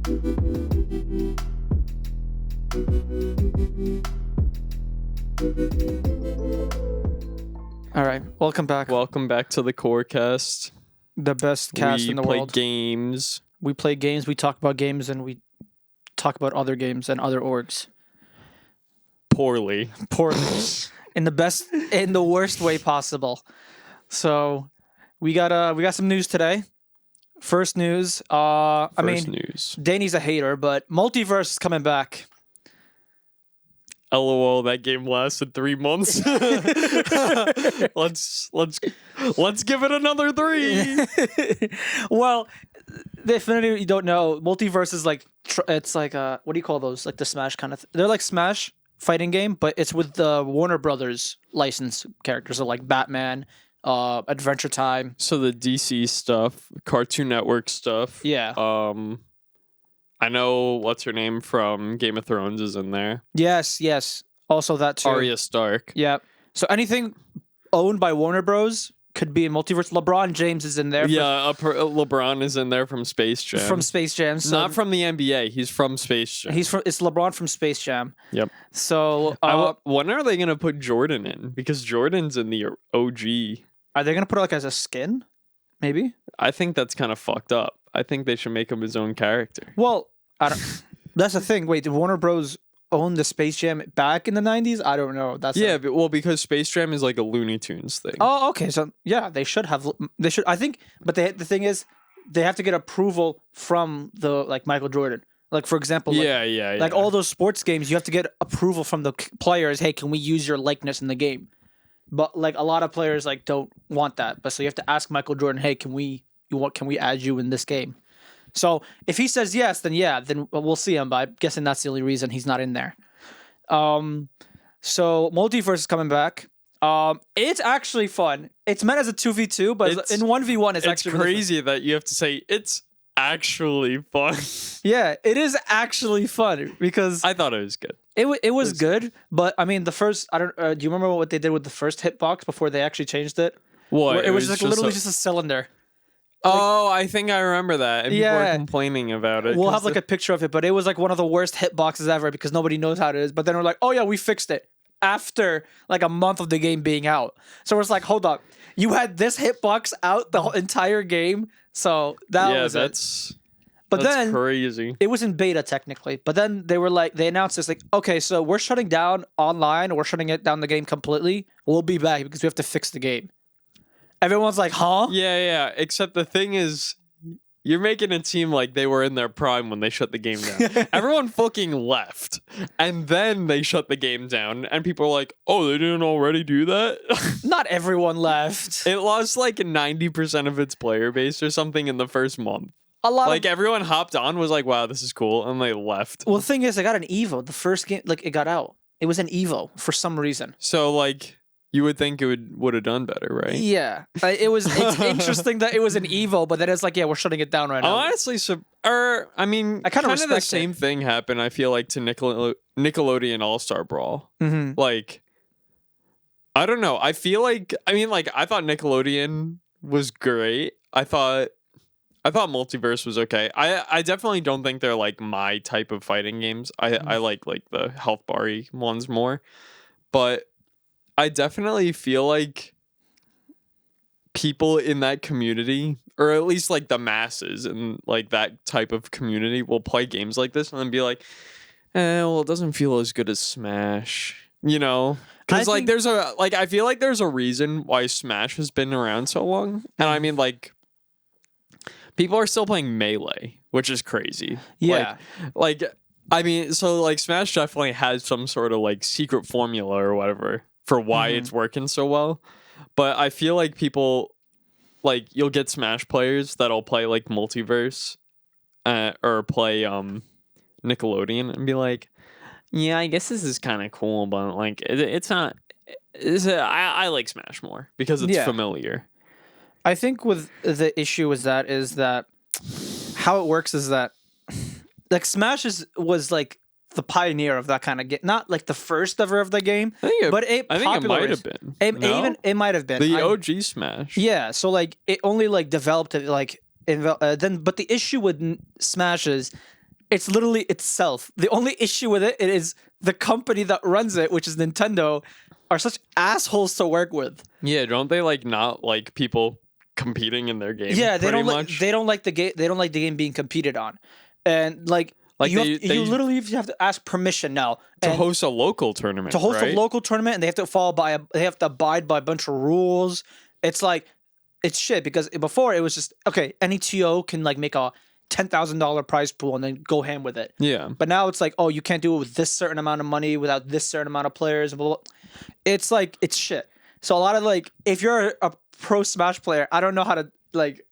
All right, welcome back. Welcome back to the QORcast. The best cast in the world. We play games. We play games, we talk about games, and we talk about other games and other orgs. Poorly. in the worst way possible. So we got some news today. First news. News. Danny's a hater, but Multiverse is coming back. LOL, that game lasted 3 months. Let's give it another 3. Well, if any of you don't know, Multiverse is like it's like what do you call those? Like the Smash kind of. They're like Smash fighting game, but it's with the Warner Brothers licensed characters, so like Batman, Adventure Time. So the DC stuff, Cartoon Network stuff. Yeah. I know what's her name from Game of Thrones is in there. Yes. Also that too. Arya Stark. Yeah. So anything owned by Warner Bros. Could be in Multiverse. LeBron James is in there. LeBron is in there from Space Jam. From Space Jam. So not from the NBA. He's from Space Jam. It's LeBron from Space Jam. Yep. So when are they gonna put Jordan in? Because Jordan's in the OG. Are they gonna put it like as a skin? Maybe. I think that's kind of fucked up. I think they should make him his own character. Well, that's the thing. Wait, did Warner Bros. Own the Space Jam back in the 90s? I don't know. Because Space Jam is like a Looney Tunes thing. Oh, okay. So yeah, they should. I think. But the thing is, they have to get approval from the Michael Jordan. Like for example, like all those sports games, you have to get approval from the players. Hey, can we use your likeness in the game? But like a lot of players don't want that. But so you have to ask Michael Jordan, hey, can we add you in this game? So if he says yes, then we'll see him. But I'm guessing that's the only reason he's not in there. So Multiverse is coming back. It's actually fun. It's meant as a 2v2, but in 1v1 it's actually crazy that you have to say it's actually fun. Yeah, it is actually fun because I thought it was good. It was good, but I mean the first do you remember what they did with the first hitbox before they actually changed it? What? It was literally just a cylinder. I think I remember that. And people were complaining about it. We'll have a picture of it, but it was one of the worst hitboxes ever because nobody knows how it is. But then we're like, oh yeah, we fixed it after a month of the game being out. So it's like, hold up, you had this hitbox out the whole entire game. So that's crazy. It was in beta technically, but then they announced this okay, so we're shutting down online. We're shutting it down the game completely. We'll be back because we have to fix the game. Everyone's like, huh? Yeah. Except the thing is, you're making it seem like they were in their prime when they shut the game down. Everyone fucking left. And then they shut the game down. And people are like, oh, they didn't already do that? Not everyone left. It lost 90% of its player base or something in the first month. Everyone hopped on, was like, wow, this is cool. And they left. Well, the thing is, I got an Evo. The first game, it got out. It was an Evo for some reason. So, you would think it would have done better, right? Yeah. It's interesting that it was an Evo, but then it's we're shutting it down right now. Honestly, I kind of the same thing happened, I feel like, to Nickelodeon All-Star Brawl. Mm-hmm. I don't know. I feel I thought Nickelodeon was great. I thought Multiverse was okay. I definitely don't think they're my type of fighting games. I like the health bar-y ones more. But I definitely feel like people in that community, or at least the masses and that type of community, will play games like this and then be like, well, it doesn't feel as good as Smash, Because there's I feel like there's a reason why Smash has been around so long, and I mean people are still playing Melee, which is crazy. Yeah, Smash definitely has some sort of secret formula or whatever for why it's working so well. But I feel like people, you'll get Smash players that'll play Multiverse or play Nickelodeon and be like, yeah, I guess this is kind of cool, but it's not. I like Smash more because it's familiar. I think with the issue is that how it works is that Smash was the pioneer of that kind of game, not the first ever of the game, but it might have been. It might have been the OG Smash. Yeah, so it only developed it but the issue with Smash is It's literally itself. The only issue with it is the company that runs it, which is Nintendo, are such assholes to work with. Yeah, don't they like not like people competing in their game? Yeah, they don't much? they don't like the game. They don't like the game being competed on, and you literally have to ask permission now to host a local tournament. To host right? a local tournament, and they have to they have to abide by a bunch of rules. It's like it's shit because before it was just okay. Any TO can like make a $10,000 prize pool and then go ham with it. Yeah. But now it's like, oh, you can't do it with this certain amount of money without this certain amount of players. And blah, blah, blah. It's like it's shit. So a lot of like, if you're a pro Smash player, I don't know how to like.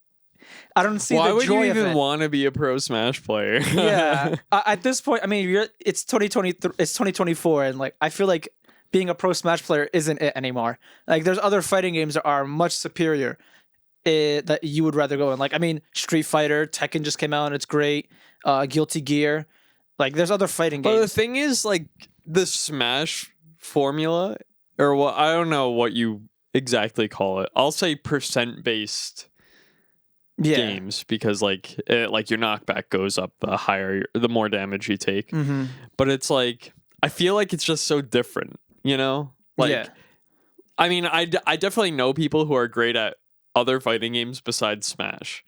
I don't see the joy of it. Why would you even want to be a pro Smash player? Yeah. At this point, I mean, it's 2023, it's 2024, and like I feel like being a pro Smash player isn't it anymore. Like there's other fighting games that are much superior that you would rather go in. Like I mean, Street Fighter, Tekken just came out and it's great. Guilty Gear, like there's other fighting games. But the thing is, like the Smash formula, or what I don't know what you exactly call it. I'll say percent based. Games because like your knockback goes up the more damage you take. Mm-hmm. But it's like I feel like it's just so different, you know? Like I mean I definitely know people who are great at other fighting games besides Smash,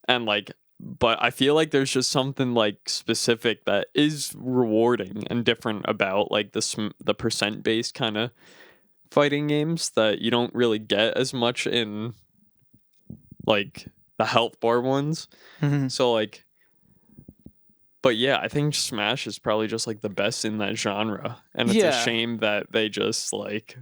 and like but I feel like there's just something like specific that is rewarding and different about like the percent based kind of fighting games that you don't really get as much in like the health bar ones. Mm-hmm. So like, but yeah, I think Smash is probably just like the best in that genre, and it's a shame that they just like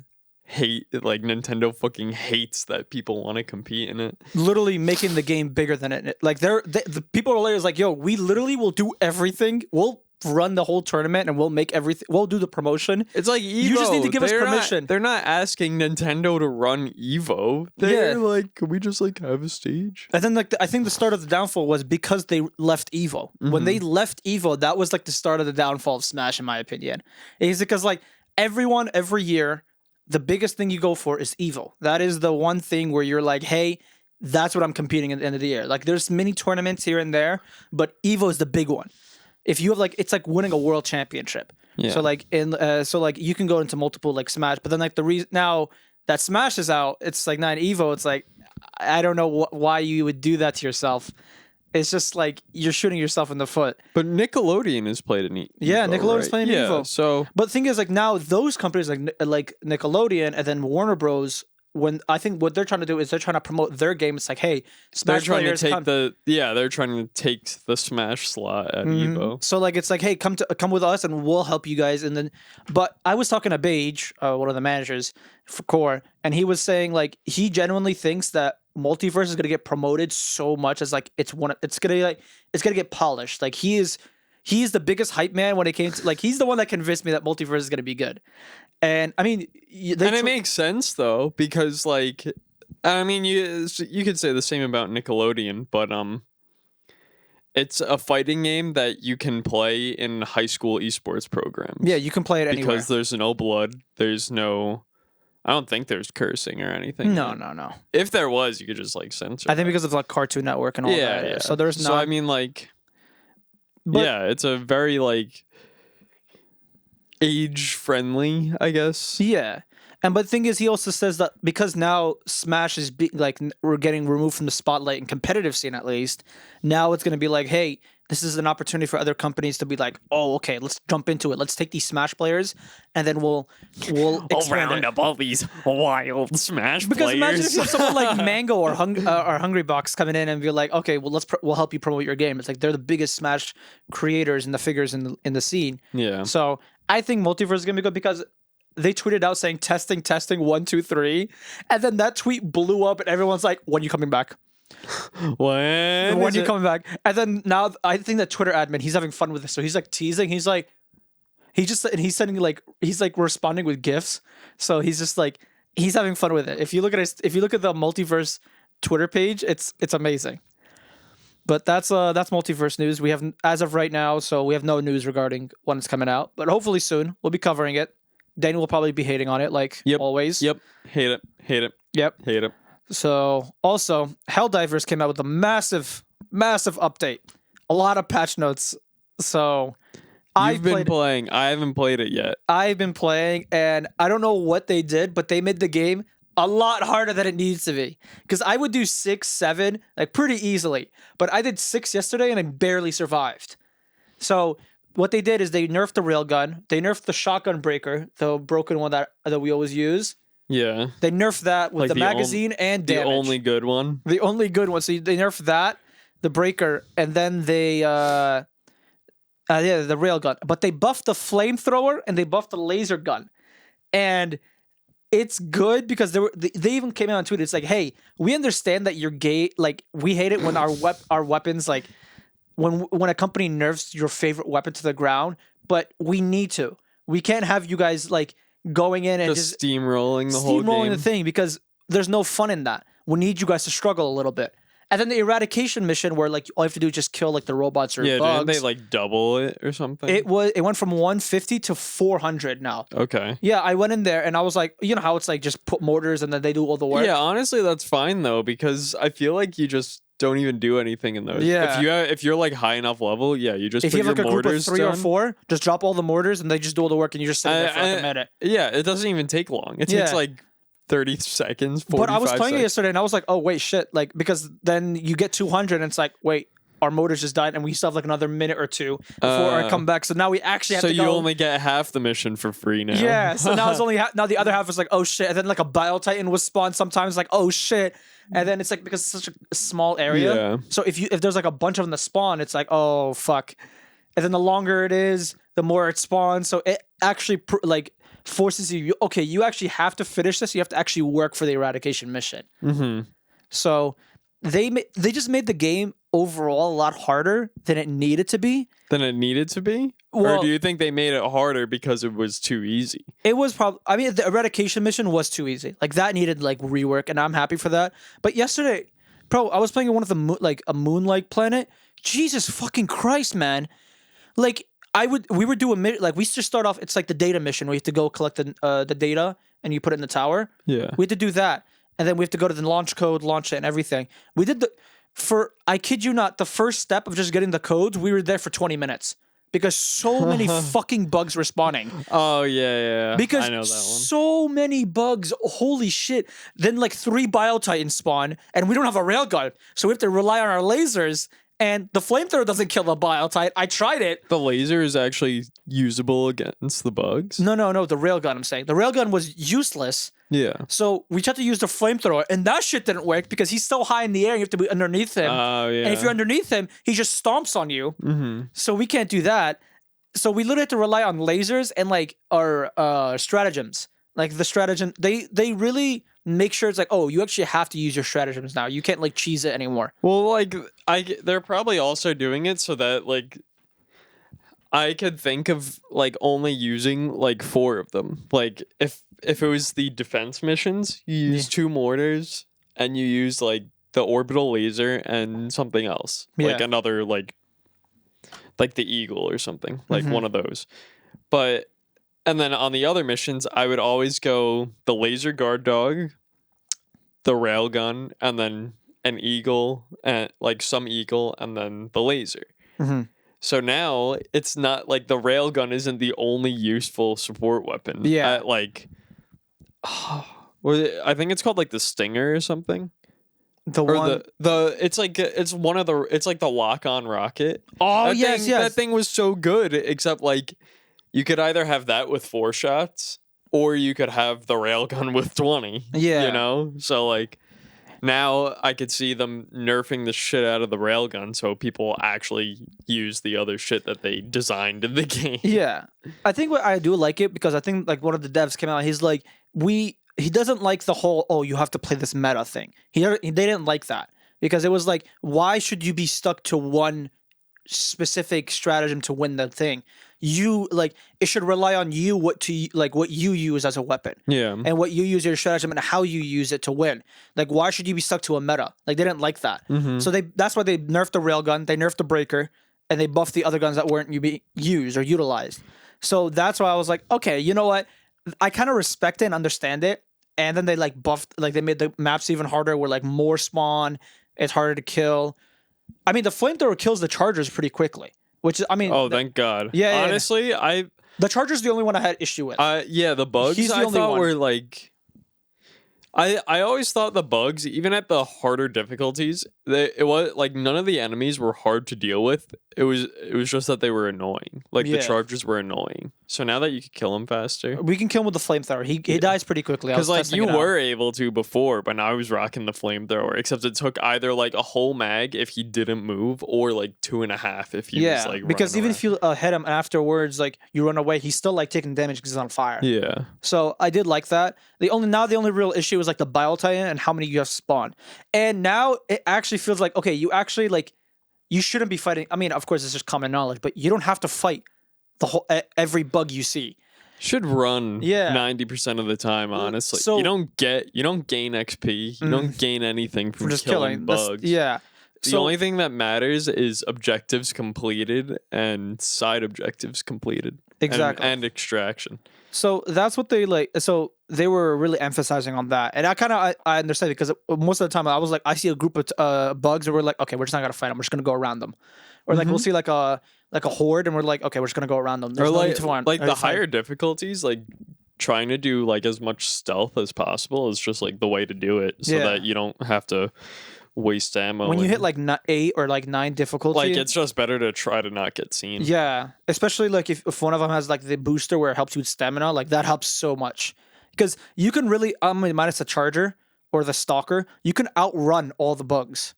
hate, like Nintendo fucking hates that people want to compete in it. Literally making the game bigger than it. Like the people are always like, yo, we literally will do everything. We'll run the whole tournament and we'll make everything. We'll do the promotion. It's like Evo. You just need to give us permission. They're not asking Nintendo to run Evo. They're like, can we just like have a stage? And then like I think the start of the downfall was because they left Evo. Mm-hmm. When they left Evo, that was like the start of the downfall of Smash, in my opinion. Is because like everyone every year, the biggest thing you go for is Evo. That is the one thing where you're like, hey, that's what I'm competing at the end of the year. Like there's mini tournaments here and there, but Evo is the big one. If you have like, it's like winning a world championship. Yeah. So like you can go into multiple like Smash, but then like the reason now that Smash is out, it's like not Evo. It's like I don't know why you would do that to yourself. It's just like you're shooting yourself in the foot. But Nickelodeon has played in Evo. Yeah, Nickelodeon's playing in yeah, Evo. So, but the thing is, like now those companies like Nickelodeon and then Warner Bros. When I think what they're trying to do is they're trying to promote their game. It's like, hey, Smash they're trying players to take they're trying to take the Smash slot at Evo. So like it's like, hey, come with us and we'll help you guys. And then, but I was talking to Beige, one of the managers for QOR, and he was saying like he genuinely thinks that Multiverse is gonna get promoted so much as like it's gonna get polished. Like he's the biggest hype man when it came to like he's the one that convinced me that Multiverse is gonna be good. And I mean, it makes sense though, because like, I mean, you could say the same about Nickelodeon, but it's a fighting game that you can play in high school esports programs. Yeah, you can play it anywhere because there's no blood. There's no, I don't think there's cursing or anything. No. If there was, you could just like censor. I think because of like Cartoon Network and all that. Yeah. So there's no. So I mean, like, it's a very like age friendly, I guess. Yeah. But the thing is, he also says that because now Smash is we're getting removed from the spotlight in competitive scene, at least. Now it's going to be like, hey, this is an opportunity for other companies to be like, oh, okay, let's jump into it. Let's take these Smash players, and then we'll round up all these wild Smash because players. Imagine if you have someone like Mango or Hungry Box coming in and be like, okay, well we'll help you promote your game. It's like they're the biggest Smash creators and the figures in the scene. Yeah. So I think Multiverse is going to be good because they tweeted out saying testing 1 2 3, and then that tweet blew up and everyone's like, when are you coming back? When are you coming back? And then now I think that Twitter admin, he's having fun with this, so he's like teasing, he's sending he's responding with gifs, so he's just like he's having fun with it. If you look at the Multiverse Twitter page, it's amazing. But that's Multiverse news. We have, as of right now, so we have no news regarding when it's coming out, but hopefully soon we'll be covering it. Danny will probably be hating on it, like always. Yep. Hate it. Yep. Hate it. So, also, Helldivers came out with a massive, massive update. A lot of patch notes. So You've been playing. I haven't played it yet. I've been playing, and I don't know what they did, but they made the game a lot harder than it needs to be. Because I would do 6, 7, like pretty easily. But I did 6 yesterday, and I barely survived. So what they did is they nerfed the railgun. They nerfed the shotgun breaker, the broken one that we always use. Yeah. They nerfed that with the magazine and damage. The only good one. The only good one. So they nerfed that, the breaker, and then they... the railgun. But they buffed the flamethrower and they buffed the laser gun. And it's good because they even came out on Twitter. It's like, hey, we understand that you're gay. Like, we hate it when our weapons, like, when a company nerfs your favorite weapon to the ground, but we need to. We can't have you guys, like, going in and just steamrolling the whole game. Steamrolling the thing, because there's no fun in that. We need you guys to struggle a little bit. And then the eradication mission, where like all you have to do is just kill like the robots or bugs. Yeah, didn't they like double it or something? It went from 150 to 400 now. Okay. Yeah, I went in there and I was like, you know how it's like just put mortars and then they do all the work. Yeah, honestly, that's fine though, because I feel like you just don't even do anything in those. Yeah. If you're like high enough level, yeah, you just if put you have your like a group of mortars 3 or 4, just drop all the mortars and they just do all the work and you just sit there for like a minute. Yeah, it doesn't even take long. It takes like 30 seconds, 45 But I was playing seconds. it yesterday and I was like, oh, wait, shit. Like, because then you get 200 and it's like, wait, our motors just died and we still have like another minute or 2 before I come back. So now we actually have to go. So you only get half the mission for free now. Yeah. So now it's only now the other half is like, oh, shit. And then like a Bio Titan was spawned sometimes, like, oh, shit. And then it's like, because it's such a small area. Yeah. So if there's like a bunch of them that spawn, it's like, oh, fuck. And then the longer it is, the more it spawns. So it actually forces you, okay, you actually have to finish this. You have to actually work for the eradication mission. Mm-hmm. So they just made the game overall a lot harder than it needed to be. Or do you think they made it harder because it was too easy? It was probably, I mean, the eradication mission was too easy. Like, that needed like rework, and I'm happy for that. But yesterday, bro, I was playing on one of the a moon-like planet. Jesus fucking Christ, man. Like, we would do we just start off, it's like the data mission where you have to go collect the data and you put it in the tower. Yeah. We had to do that. And then we have to go to the launch code, launch it and everything. We did I kid you not, the first step of just getting the codes, we were there for 20 minutes. Because so many fucking bugs were spawning. Oh, yeah. Because I know that one. So many bugs, holy shit. Then like 3 Bio Titans spawn, and we don't have a railgun. So we have to rely on our lasers. And the flamethrower doesn't kill the Bio Titan. I tried it. The laser is actually usable against the bugs? No, the railgun, I'm saying. The railgun was useless. Yeah. So we tried to use the flamethrower, and that shit didn't work because he's so high in the air, you have to be underneath him. Oh, yeah. And if you're underneath him, he just stomps on you. Mm-hmm. So we can't do that. So we literally have to rely on lasers and like our stratagems. Like the stratagem, they really make sure it's like, oh, you actually have to use your stratagems now. You can't like cheese it anymore. Well, like they're probably also doing it so that like I could think of like only using like 4 of them. Like if it was the defense missions, you use 2 mortars and you use like the orbital laser and something else. Like another like the eagle or something. Like one of those. And then on the other missions, I would always go the laser guard dog, the railgun, and then an eagle, and like some eagle, and then the laser. Mm-hmm. So now it's not like the railgun isn't the only useful support weapon. Yeah. I think it's called like the Stinger or something. It's like the lock-on rocket. Oh, yes. That thing was so good, except like you could either have that with 4 shots, or you could have the railgun with 20. Yeah. You know? So like now I could see them nerfing the shit out of the railgun so people actually use the other shit that they designed in the game. Yeah. I think what I do like it because I think like one of the devs came out, he's like, he doesn't like the whole, oh, you have to play this meta thing. They didn't like that because it was like, why should you be stuck to one specific stratagem to win the thing? You like, it should rely on you what you use as a weapon. Yeah. And what you use your stratagem and how you use it to win. Like, why should you be stuck to a meta? Like, they didn't like that. Mm-hmm. So that's why they nerfed the railgun, they nerfed the breaker, and they buffed the other guns that weren't used or utilized. So that's why I was like, okay, you know what? I kind of respect it and understand it. And then they like buffed, like they made the maps even harder where like more spawn, it's harder to kill. I mean, the flamethrower kills the chargers pretty quickly. which is, I mean, oh, thank God. Yeah, honestly, the Charger's the only one I had issue with. Yeah, the bugs He's the I only thought one. were like. I always thought the bugs, even at the harder difficulties, it was like none of the enemies were hard to deal with. It was just that they were annoying. Like the Chargers were annoying. So now that you can kill him faster, we can kill him with the flamethrower. He dies pretty quickly. Because like you were able to before, but now I was rocking the flamethrower. Except it took either like a whole mag if he didn't move, or like 2.5 if he was like. Because even if you hit him afterwards, like you run away, he's still like taking damage because he's on fire. Yeah. So I did like that. The only real issue is like the Bile Titan and how many you have spawned. And now it actually feels like, okay, you actually like, you shouldn't be fighting. I mean, of course, it's just common knowledge, but you don't have to fight the whole every bug you see. Should run 90% of the time, honestly. So you don't gain XP. You don't gain anything from just killing bugs. The only thing that matters is objectives completed and side objectives completed. Exactly. And extraction. So that's what they like. So they were really emphasizing on that, and I understand because most of the time I was like, I see a group of bugs, and we're like, okay, we're just not gonna fight them. We're just gonna go around them, or like we'll see like a horde, and we're like, okay, we're just gonna go around them. There's or no like need to run. Like the higher difficulties, like trying to do like as much stealth as possible is just like the way to do it, so that you don't have to waste ammo. When you hit like 8 or like 9 difficulty, like it's just better to try to not get seen. Yeah, especially like if one of them has like the booster where it helps you with stamina, like that helps so much because you can really minus the Charger or the Stalker, you can outrun all the bugs.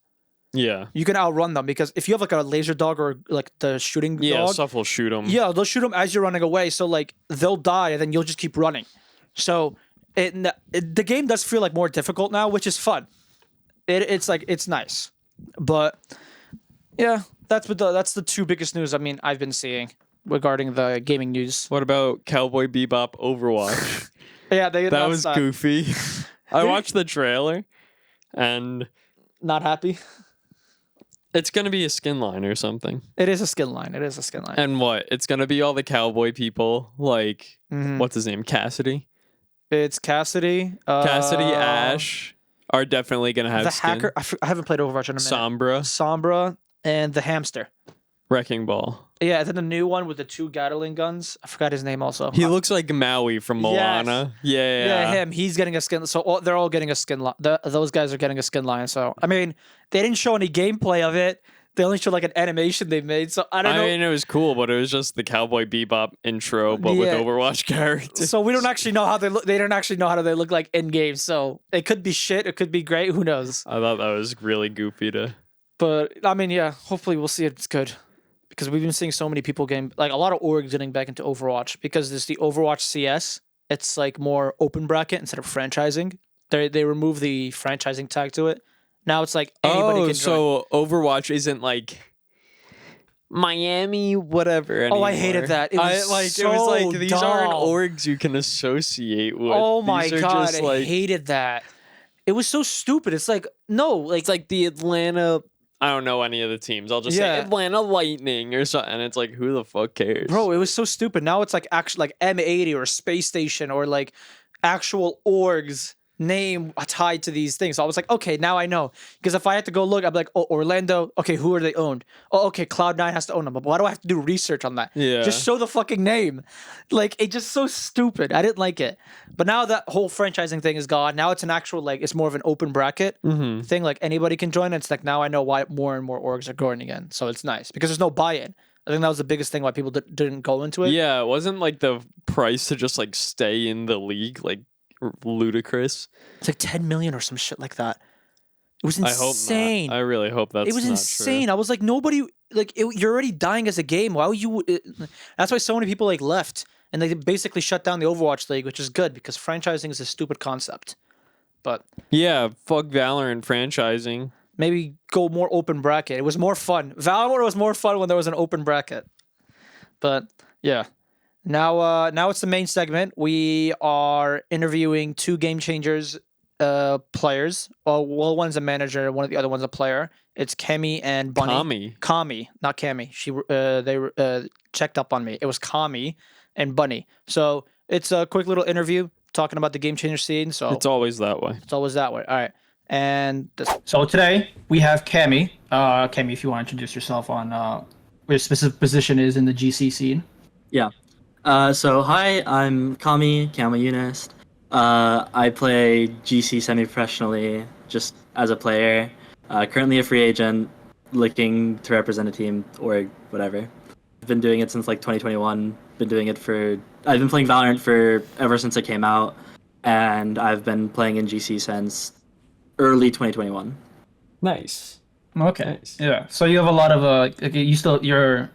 Yeah, you can outrun them because if you have like a laser dog or like the shooting dog, stuff will shoot them. Yeah, they'll shoot them as you're running away, so like they'll die and then you'll just keep running. So the game does feel like more difficult now, which is fun. It's like it's nice, but yeah, that's the two biggest news. I mean, I've been seeing regarding the gaming news. What about Cowboy Bebop Overwatch? Yeah, that was goofy. I watched the trailer, and not happy. It's gonna be a skin line or something. It is a skin line. And what? It's gonna be all the cowboy people, like what's his name, Cassidy. It's Cassidy. Cassidy, Ash. Are definitely gonna have the skin. hacker. I haven't played Overwatch in a minute. Sombra, and the hamster. Wrecking Ball. Yeah, then the new one with the 2 Gatling guns. I forgot his name also. He looks like Maui from Moana. Yes. Yeah, him. He's getting a skin. So they're all getting a skin line. Those guys are getting a skin line. So I mean, they didn't show any gameplay of it. They only showed like an animation they made. So I don't know. I mean, it was cool, but it was just the Cowboy Bebop intro, but with Overwatch characters. So we don't actually know how they look. They don't actually know how they look like in game. So it could be shit. It could be great. Who knows? I thought that was really goofy But I mean, yeah. Hopefully, we'll see it's good because we've been seeing so many people getting like a lot of orgs getting back into Overwatch because there's the Overwatch CS. It's like more open bracket instead of franchising. They remove the franchising tag to it. Now it's like anybody can join. So Overwatch isn't like Miami, whatever. Anymore. Oh, I hated that. It was these aren't orgs you can associate with. Oh my God, just, I hated that. It was so stupid. It's like it's like the Atlanta. I don't know any of the teams. I'll just say Atlanta Lightning or something. And it's like, who the fuck cares? Bro, it was so stupid. Now it's like actually like M80 or Space Station or like actual orgs name tied to these things. So I was like, okay, now I know. Because if I had to go look, I'd be like, oh, Orlando, okay, who are they owned? Oh, okay, Cloud9 has to own them. But why do I have to do research on that? Yeah. Just show the fucking name. Like, it's just so stupid. I didn't like it. But now that whole franchising thing is gone. Now it's an actual, like, it's more of an open bracket thing. Like, anybody can join. It's like, now I know why more and more orgs are growing again. So it's nice. Because there's no buy-in. I think that was the biggest thing why people didn't go into it. Yeah, it wasn't like the price to just, like, stay in the league, like, ludicrous. It's like 10 million or some shit like that. It was insane. I really hope that's. It was not insane. True. I was like, nobody you're already dying as a game. Why would you? That's why so many people like left and they basically shut down the Overwatch League, which is good because franchising is a stupid concept. But yeah, fuck Valorant franchising. Maybe go more open bracket. It was more fun. Valorant was more fun when there was an open bracket. But yeah. Now it's the main segment. We are interviewing 2 Game Changers players. Well, one's a manager, one of the other one's a player. It's Kami and Bunny. Kami, not Kami. They checked up on me. It was Kami and Bunny. So it's a quick little interview talking about the Game Changer scene. So it's always that way. It's always that way. All right. And so today we have Kami. Kami, if you want to introduce yourself on your specific position is in the GC scene. Yeah. So hi, I'm Kami Yunus. I play GC semi-professionally, just as a player. Currently a free agent, looking to represent a team or whatever. I've been doing it since like 2021. I've been playing Valorant for ever since it came out, and I've been playing in GC since early 2021. Nice. Okay. Nice. Yeah. So you have a lot of you're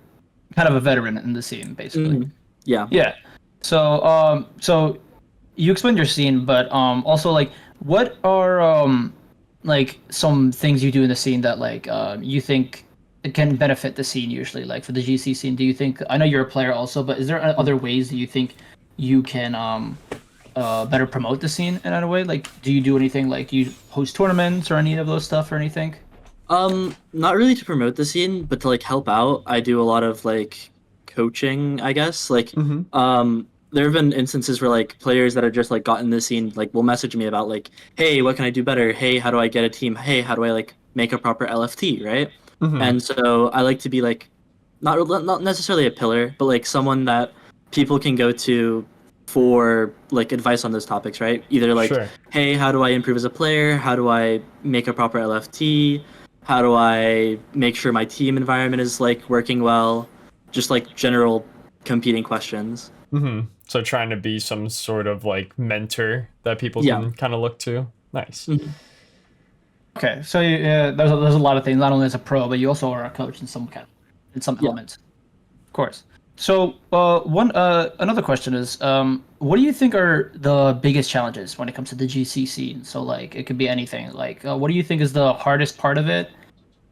kind of a veteran in the scene, basically. Mm-hmm. Yeah. Yeah. So so you explained your scene, but also like what are like some things you do in the scene that like you think it can benefit the scene usually, like for the GC scene? Do you think, I know you're a player also, but is there other ways that you think you can better promote the scene in a way? Like, do you do anything, like you host tournaments or any of those stuff or anything? Not really to promote the scene, but to like help out. I do a lot of like coaching, I guess. Like, there have been instances where like players that have just like gotten the scene like will message me about like, hey, what can I do better? Hey, how do I get a team? Hey, how do I like make a proper LFT, right? And so I like to be like not necessarily a pillar, but like someone that people can go to for like advice on those topics, right? Either like, hey, how do I improve as a player? How do I make a proper LFT? How do I make sure my team environment is like working well? Just like general competing questions. So trying to be some sort of like mentor that people can kind of look to. Nice. Okay, so there's a lot of things. Not only as a pro, but you also are a coach in some elements, of course. So another question is, what do you think are the biggest challenges when it comes to the GC scene? So like it could be anything. Like what do you think is the hardest part of it?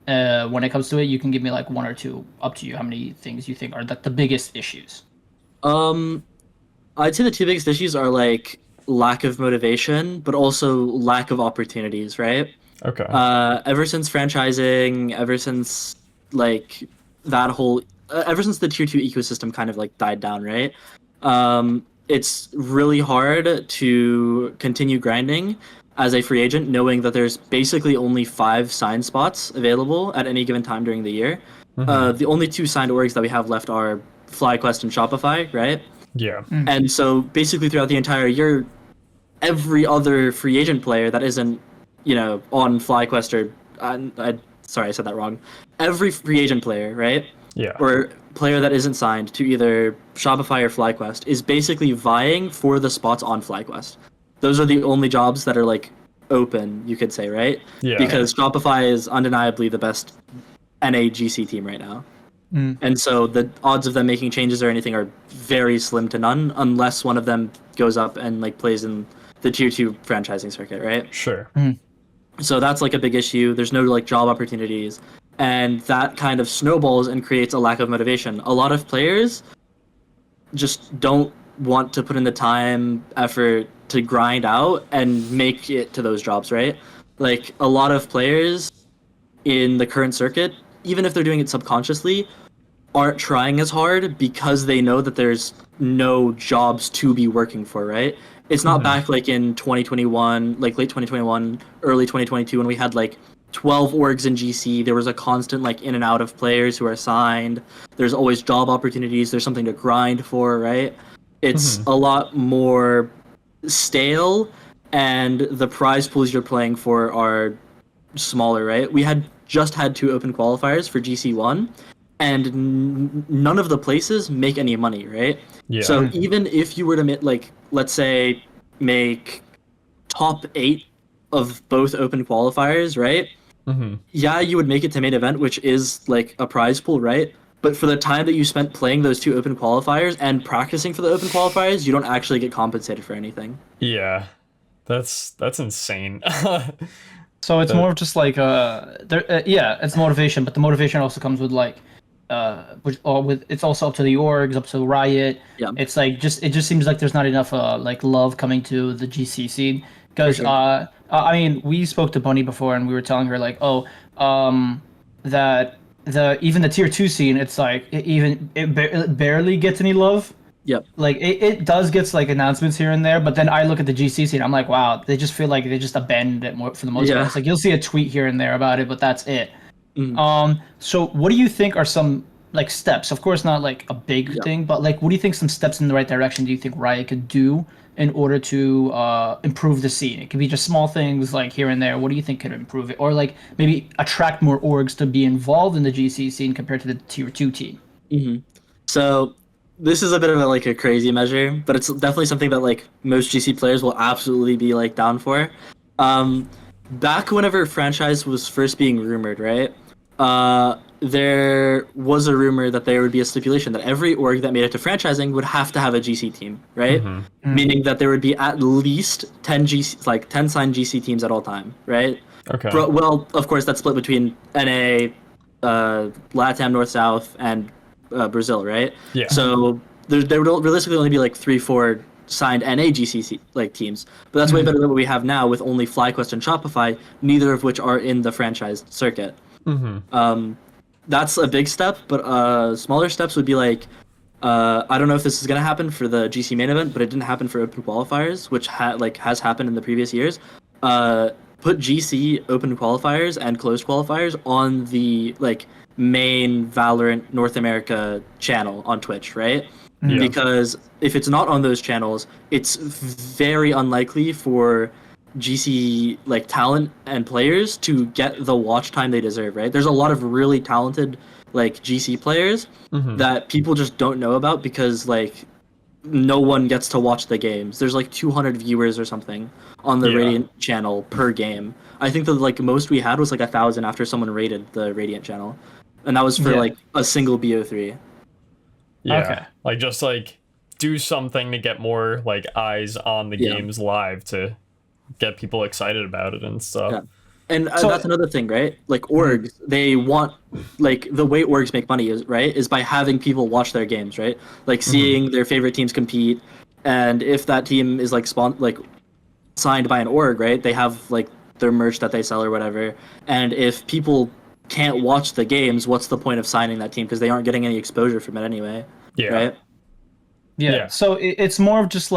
When it comes to it, you can give me like one or two, up to you. How many things you think are the biggest issues? I'd say the two biggest issues are like lack of motivation, but also lack of opportunities, right? Okay. Ever since franchising, ever since like that whole, ever since the tier 2 ecosystem kind of like died down, right? It's really hard to continue grinding as a free agent, knowing that there's basically only 5 signed spots available at any given time during the year. The only 2 signed orgs that we have left are FlyQuest and Shopify, right? Yeah. And so basically throughout the entire year, every other free agent player that isn't, on FlyQuest or sorry, I said that wrong. Every free agent player, right? Yeah. Or player that isn't signed to either Shopify or FlyQuest is basically vying for the spots on FlyQuest. Those are the only jobs that are like open, you could say, right? Yeah. Because Shopify is undeniably the best NAGC team right now. And so the odds of them making changes or anything are very slim to none, unless one of them goes up and like plays in the tier 2 franchising circuit, right? Sure. So that's like a big issue. There's no like job opportunities, and that kind of snowballs and creates a lack of motivation. A lot of players just don't want to put in the time, effort to grind out and make it to those jobs, right? Like a lot of players in the current circuit, even if they're doing it subconsciously, aren't trying as hard because they know that there's no jobs to be working for, right? It's not back like in 2021, like late 2021, early 2022, when we had like 12 orgs in GC. There was a constant like in and out of players who are signed. There's always job opportunities. There's something to grind for, right? It's a lot more stale, and the prize pools you're playing for are smaller, right? We had just had 2 open qualifiers for GC1, and none of the places make any money, right? Yeah. So even if you were to like, let's say, make top 8 of both open qualifiers, right? Yeah, you would make it to main event, which is like a prize pool, right? But for the time that you spent playing those 2 open qualifiers and practicing for the open qualifiers, you don't actually get compensated for anything. Yeah, that's insane. So it's more of just like it's motivation, but the motivation also comes with like it's also up to the orgs, up to Riot. Yeah. It's like it just seems like there's not enough like love coming to the GC scene, because I mean, we spoke to Bunni before and we were telling her like, that even the tier 2 scene, it's like it barely gets any love. Yep. Like it does get like announcements here and there, but then I look at the GC scene, I'm like, wow, they just feel like they just abandoned it more for the most part. It's like you'll see a tweet here and there about it, but that's it. So what do you think are some like steps? Of course, not like a big thing, but like, what do you think some steps in the right direction do you think Riot could do in order to improve the scene? It could be just small things like here and there. What do you think could improve it, or like maybe attract more orgs to be involved in the GC scene compared to the tier 2 team? So this is a bit of a crazy measure, but it's definitely something that like most GC players will absolutely be like down for. Back whenever franchise was first being rumored, right? There was a rumor that there would be a stipulation that every org that made it to franchising would have to have a GC team, right? Meaning that there would be at least 10 signed GC teams at all time, right? Okay. Well, of course, that's split between NA, LATAM, North South, and Brazil, right? Yeah. So there would realistically only be like 3-4 signed NA GC teams, but that's way better than what we have now with only FlyQuest and Shopify, neither of which are in the franchise circuit. That's a big step, but smaller steps would be like, I don't know if this is gonna happen for the GC main event, but it didn't happen for open qualifiers, which has happened in the previous years. Put GC open qualifiers and closed qualifiers on the main Valorant North America channel on Twitch, right? Yeah. Because if it's not on those channels, it's very unlikely for GC talent and players to get the watch time they deserve, right? There's a lot of really talented GC players that people just don't know about because no one gets to watch the games. There's 200 viewers or something on the Radiant channel per game. I think the most we had was 1,000 after someone rated the Radiant channel, and that was for a single BO3. Yeah, okay. Just do something to get more eyes on the games live to get people excited about it and stuff. Yeah. And that's another thing, right? Orgs, they want the way orgs make money is by having people watch their games, right? Seeing their favorite teams compete, and if that team is signed by an org, right? They have their merch that they sell or whatever. And if people can't watch the games, what's the point of signing that team? Because they aren't getting any exposure from it anyway. Yeah. Right? Yeah. So it's more of just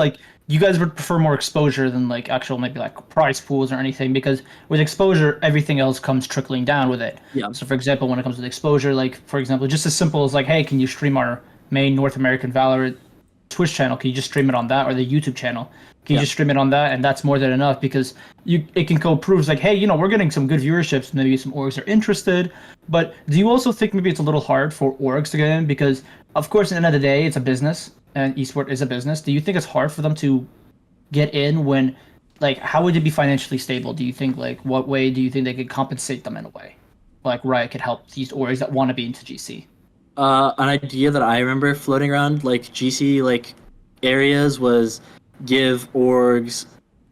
you guys would prefer more exposure than actual maybe prize pools or anything, because with exposure everything else comes trickling down with it. Yeah. So for example, when it comes to exposure, for example, just as simple as hey, can you stream our main North American Valorant Twitch channel? Can you just stream it on that, or the YouTube channel? Can you just stream it on that? And that's more than enough, because it can go prove hey, we're getting some good viewerships, maybe some orgs are interested. But do you also think maybe it's a little hard for orgs to get in? Because of course, at the end of the day, it's a business, and esport is a business. Do you think it's hard for them to get in when, how would it be financially stable? Do you think, what way do you think they could compensate them in a way? Riot could help these orgs that want to be into GC? An idea that I remember floating around, GC, areas was give orgs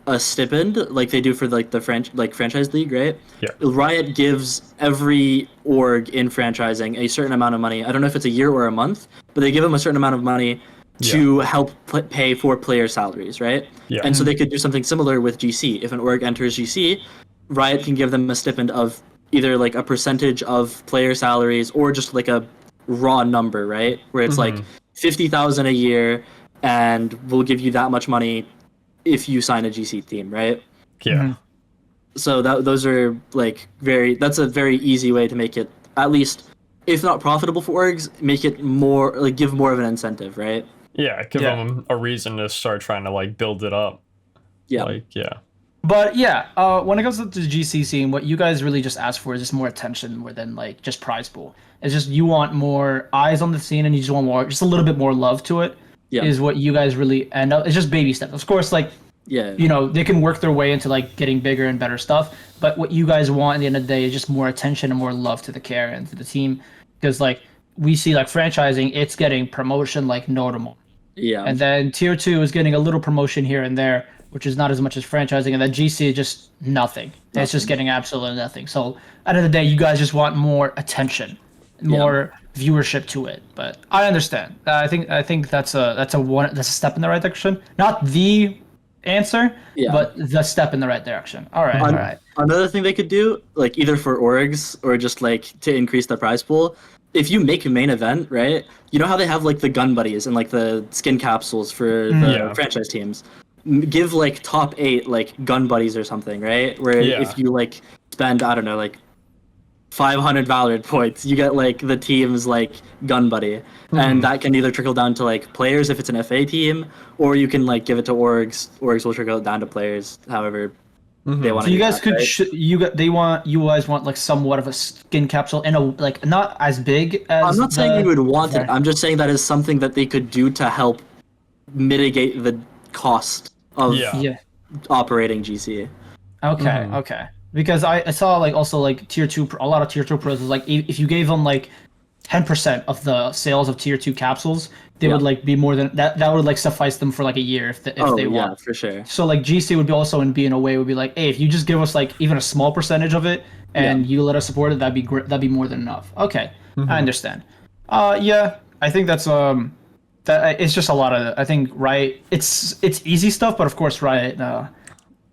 a stipend, like they do for the franchise league, right? Yeah. Riot gives every org in franchising a certain amount of money. I don't know if it's a year or a month, but they give them a certain amount of money to help pay for player salaries, right? Yeah. And so they could do something similar with GC. If an org enters GC, Riot can give them a stipend of either a percentage of player salaries or just a raw number, right? Where it's 50,000 a year, and we'll give you that much money if you sign a GC team, right? Yeah. So those are that's a very easy way to make it, at least if not profitable for orgs, make it more give more of an incentive, right? Yeah, give them a reason to start trying to build it up. Yeah. But when it comes to the GC scene, what you guys really just ask for is just more attention more than just prize pool. It's just you want more eyes on the scene, and you just want just a little bit more love to it. Yeah. Is what you guys really end up. It's just baby steps. Of course, they can work their way into getting bigger and better stuff. But what you guys want at the end of the day is just more attention and more love to the care and to the team, because we see franchising, it's getting promotion normal. Yeah. And then tier 2 is getting a little promotion here and there, which is not as much as franchising, and then GC is just nothing. It's just getting absolutely nothing. So at the end of the day, you guys just want more attention, more viewership to it. But I understand. I think that's a step in the right direction. Not the answer, but the step in the right direction. All right. Another thing they could do, either for orgs or just to increase the prize pool, if you make a main event, right? You know how they have the gun buddies and the skin capsules for the franchise teams. Give top 8 gun buddies or something, right? Where if you spend, I don't know, 500 Valorant points, you get like the team's like gun buddy, and that can either trickle down to like players if it's an FA team, or you can like give it to orgs. Orgs will trickle it down to players, however they want. So you guys could you guys want like somewhat of a skin capsule and a like not as big as. I'm not saying you would want it. I'm just saying that is something that they could do to help mitigate the cost of operating GC. Okay, okay. Because I saw like also like tier 2, a lot of tier 2 pros was like if you gave them like 10% of the sales of tier 2 capsules, they would like be more than that. That would like suffice them for like a year if they want. Yeah, for sure. So like GC would be also be in a way would be like, hey, if you just give us like even a small percentage of it and you let us support it, that'd be great. That'd be more than enough. Okay, I understand. Yeah, I think that's that it's just a lot of I think Riot. It's easy stuff, but of course Riot.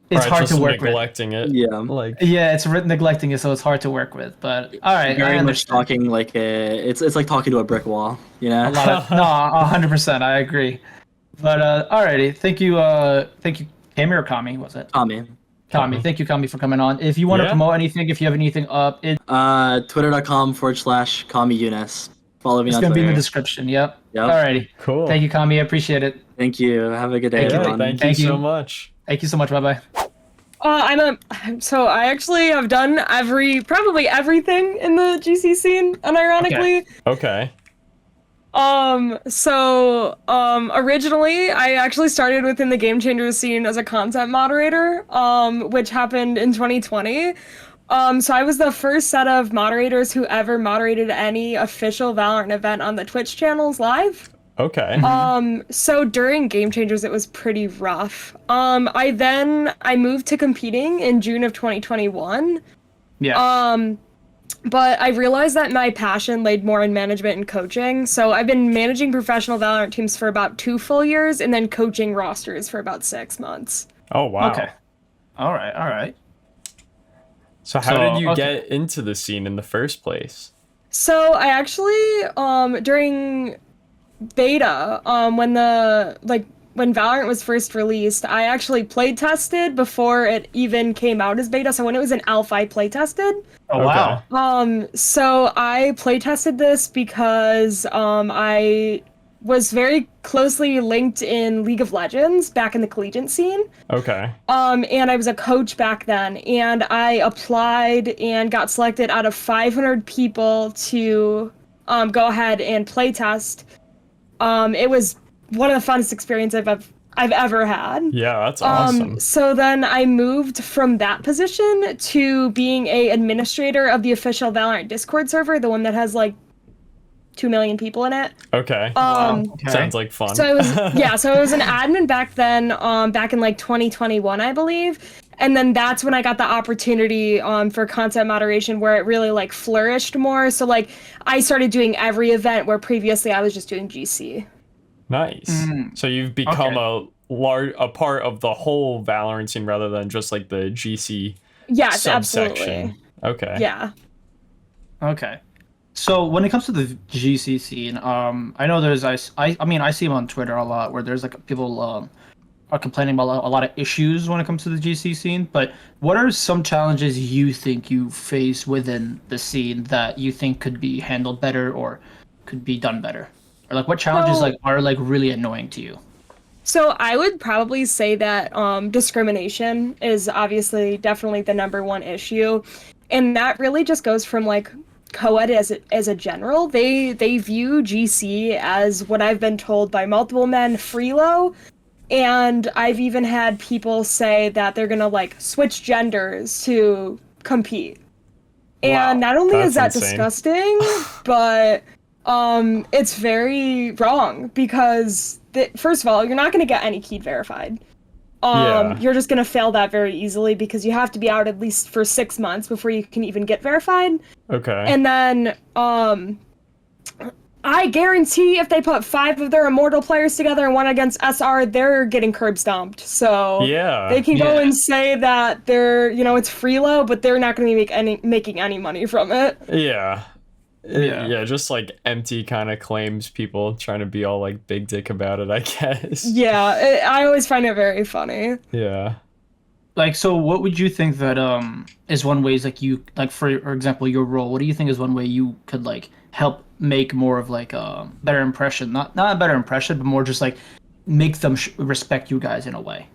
It's hard to work neglecting with. It. Yeah. Like it's neglecting it, so it's hard to work with. But all right, very much talking like it's like talking to a brick wall, you know. A lot of 100%. I agree. But alrighty, thank you, Kami or Kami was it? Kami. Thank you, Kami, for coming on. If you want to promote anything, if you have anything up, twitter.com/KamiYunus. Follow me on Twitter. It's gonna be in the description. Yep. Alrighty. Cool. Thank you, Kami. I appreciate it. Thank you. Have a good day. Thank you so much. Thank you so much. Bye bye. So I actually have done probably everything in the GC scene, unironically. Okay. Originally I actually started within the Game Changers scene as a content moderator, which happened in 2020. So I was the first set of moderators who ever moderated any official Valorant event on the Twitch channels live. Okay. So during Game Changers, it was pretty rough. I moved to competing in June of 2021. Yeah. But I realized that my passion laid more in management and coaching. So I've been managing professional Valorant teams for about 2 full years and then coaching rosters for about 6 months. Oh, wow. Okay. All right. So how did you get into the scene in the first place? So I actually, during beta, when Valorant was first released, I actually play tested before it even came out as beta. So when it was in alpha, I play tested. Oh wow. So I play tested this because I was very closely linked in League of Legends back in the collegiate scene. Okay. And I was a coach back then, and I applied and got selected out of 500 people to go ahead and play test. It was one of the funnest experiences I've ever had. Yeah, that's awesome. So then I moved from that position to being a administrator of the official Valorant Discord server, the one that has like 2 million people in it. Okay. Sounds like fun. So I was so I was an admin back then, back in like 2021, I believe. And then that's when I got the opportunity for content moderation where it really like flourished more. So like I started doing every event where previously I was just doing GC. Nice. So you've become a part of the whole Valorant scene rather than just like the GC subsection. Absolutely. Okay. Yeah. Okay. So when it comes to the GC scene, I know I see them on Twitter a lot where there's like people are complaining about a lot of issues when it comes to the GC scene. But what are some challenges you think you face within the scene that you think could be handled better or could be done better? Or like what challenges are like really annoying to you? So I would probably say that discrimination is obviously definitely the number one issue. And that really just goes from like co-ed as a general. They view GC as what I've been told by multiple men, freelo. And I've even had people say that they're gonna like switch genders to compete. And not only is that disgusting, but it's very wrong because first of all, you're not gonna get any keyed verified. You're just gonna fail that very easily because you have to be out at least for 6 months before you can even get verified. Okay. And then I guarantee if they put 5 of their immortal players together and one against SR, they're getting curb stomped. So they can go and say that they're, it's freelo, but they're not going to be making any money from it. Yeah, just like empty kind of claims, people trying to be all like big dick about it, I guess. Yeah, I always find it very funny. Yeah. So what would you think that is one way is like you like for example your role? What do you think is one way you could like help make more of like a better impression? Not a better impression, but more just like make them respect you guys in a way.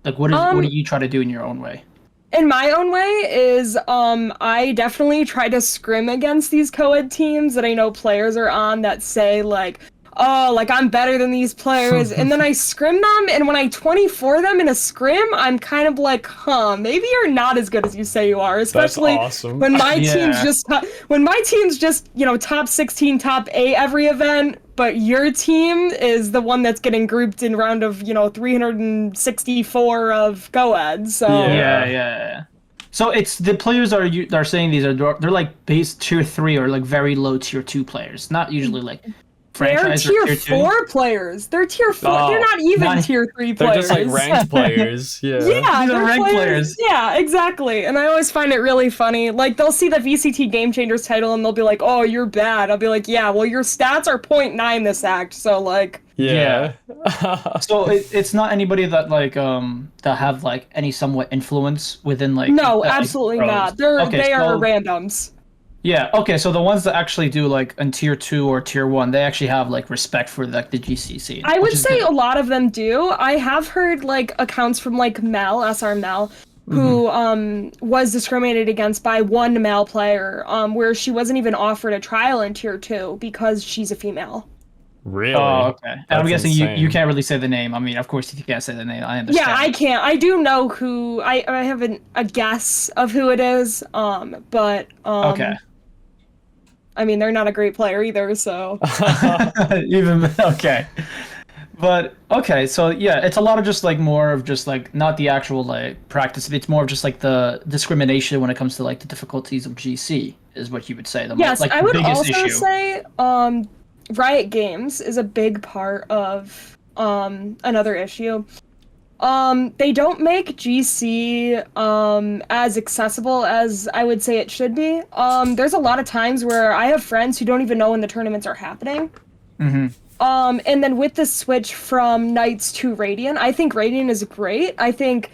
Like what do you try to do in your own way? In my own way is I definitely try to scrim against these co-ed teams that I know players are on that say like, oh, like I'm better than these players, and then I scrim them, and when I 24 them in a scrim, I'm kind of like, maybe you're not as good as you say you are, especially when my team's just top 16, top 8 every event, but your team is the one that's getting grouped in round of 364 of co-ed. So yeah. So it's the players are saying they're like base tier 3 or like very low tier 2 players, not usually like. They're tier 4 players. They're tier 4. They're not even tier 3 players. They're just like ranked players. Yeah. Yeah, they're ranked players. Yeah, exactly. And I always find it really funny. Like they'll see the VCT Game Changers title and they'll be like, "Oh, you're bad." I'll be like, "Yeah, well, your stats are 0.9 this act." So like. Yeah. So it's not anybody that like that have like any somewhat influence within like. No, absolutely not. They are randoms. Yeah, okay, so the ones that actually do, like, in Tier 2 or Tier 1, they actually have, like, respect for, like, the GC scene. I would say a lot of them do. I have heard, like, accounts from, like, Mel, SR Mel, who was discriminated against by one male player, where she wasn't even offered a trial in Tier 2 because she's a female. Really? Oh, okay. And I'm guessing you can't really say the name. I mean, of course you can't say the name. I understand. Yeah, I can't. I do know who... I have a guess of who it is, but... Okay. I mean, they're not a great player either, so... Okay. But, okay, so yeah, it's a lot of just, like, more of just, like, not the actual, like, practice. It's more of just, like, the discrimination when it comes to, like, the difficulties of GC, is what you would say. Yes, like, I would biggest also issue. say Riot Games is a big part of another issue. They don't make GC as accessible as I would say it should be. There's a lot of times where I have friends who don't even know when the tournaments are happening. And then with the switch from Knights to Radiant, I think Radiant is great. I think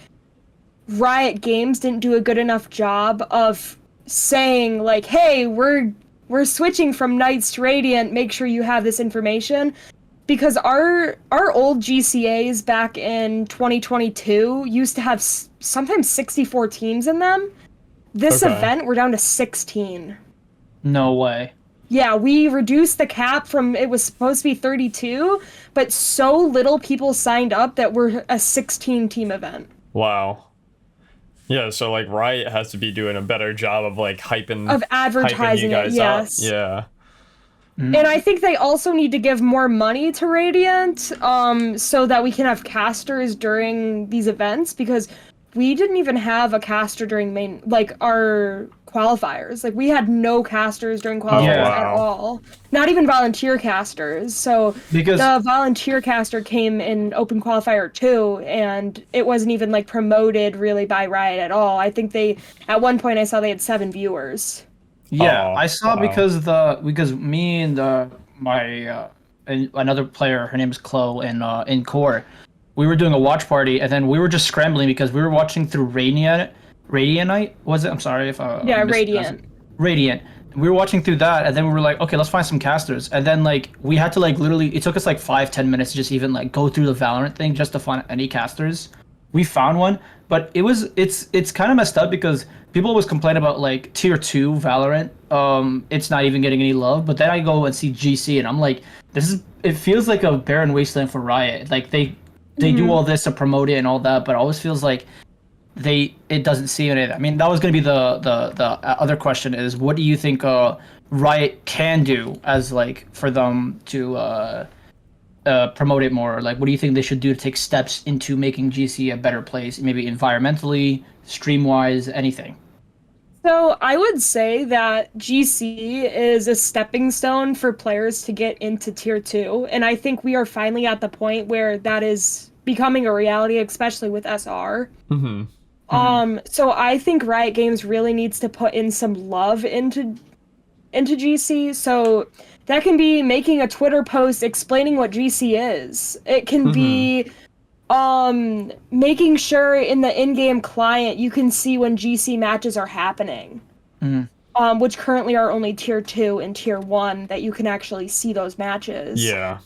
Riot Games didn't do a good enough job of saying like, hey, we're switching from Knights to Radiant, make sure you have this information. Because our old GCAs back in 2022 used to have sometimes 64 teams in them. This event, we're down to 16. No way. Yeah, we reduced the cap from, it was supposed to be 32, but so little people signed up that we're a 16-team event. Wow. Yeah, so like Riot has to be doing a better job of like hyping advertising you guys it, yes. up. Yeah. And I think they also need to give more money to Radiant, so that we can have casters during these events, because we didn't even have a caster during our qualifiers. Like, we had no casters during qualifiers at all. Not even volunteer casters. So the volunteer caster came in Open Qualifier 2, and it wasn't even like promoted really by Riot at all. I think at one point I saw they had 7 viewers. Yeah, I saw because me and another player, her name is Chloe, in QOR, we were doing a watch party, and then we were just scrambling because we were watching through Radiant Night, was it? I'm sorry if Radiant. Radiant. We were watching through that, and then we were like, okay, let's find some casters, and then like we had to like literally, it took us like 5-10 minutes to just even like go through the Valorant thing just to find any casters. We found one, but it's kind of messed up because people always complain about like tier 2 Valorant. It's not even getting any love. But then I go and see GC, and I'm like, it feels like a barren wasteland for Riot. Like they do all this to promote it and all that, but it always feels like it doesn't see anything. I mean, that was gonna be the other question is, what do you think Riot can do as like for them to promote it more? Like, what do you think they should do to take steps into making GC a better place, maybe environmentally, stream-wise, anything? So I would say that GC is a stepping stone for players to get into tier 2, and I think we are finally at the point where that is becoming a reality, especially with SR. So I think Riot Games really needs to put in some love into GC. So that can be making a Twitter post explaining what GC is. It can be making sure in the in-game client you can see when GC matches are happening. Which currently are only tier 2 and tier 1 that you can actually see those matches. Yeah.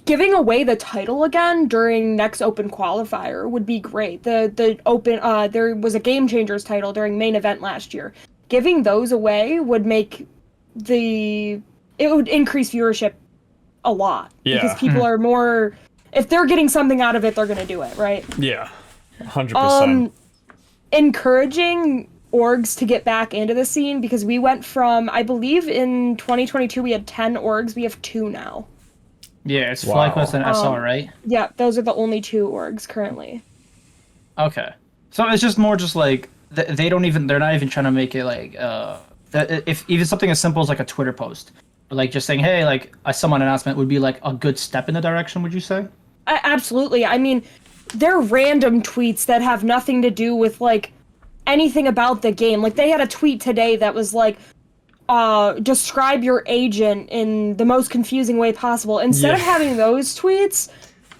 Giving away the title again during next open qualifier would be great. The open there was a Game Changers title during main event last year. Giving those away would make it would increase viewership a lot. Yeah. Because people are more, if they're getting something out of it, they're gonna do it, right? Yeah. 100%. Encouraging orgs to get back into the scene, because we went from, I believe in 2022 we had 10 orgs, we have 2 now. Yeah, it's FlyQuest and SR, right? Yeah, those are the only 2 orgs currently. Okay. So it's just more just like, they're not even trying to make it like, if even something as simple as like a Twitter post, or like just saying, hey, like a someone announcement would be like a good step in the direction, would you say? Absolutely. I mean, they're random tweets that have nothing to do with like anything about the game. Like they had a tweet today that was like, describe your agent in the most confusing way possible. Instead of having those tweets,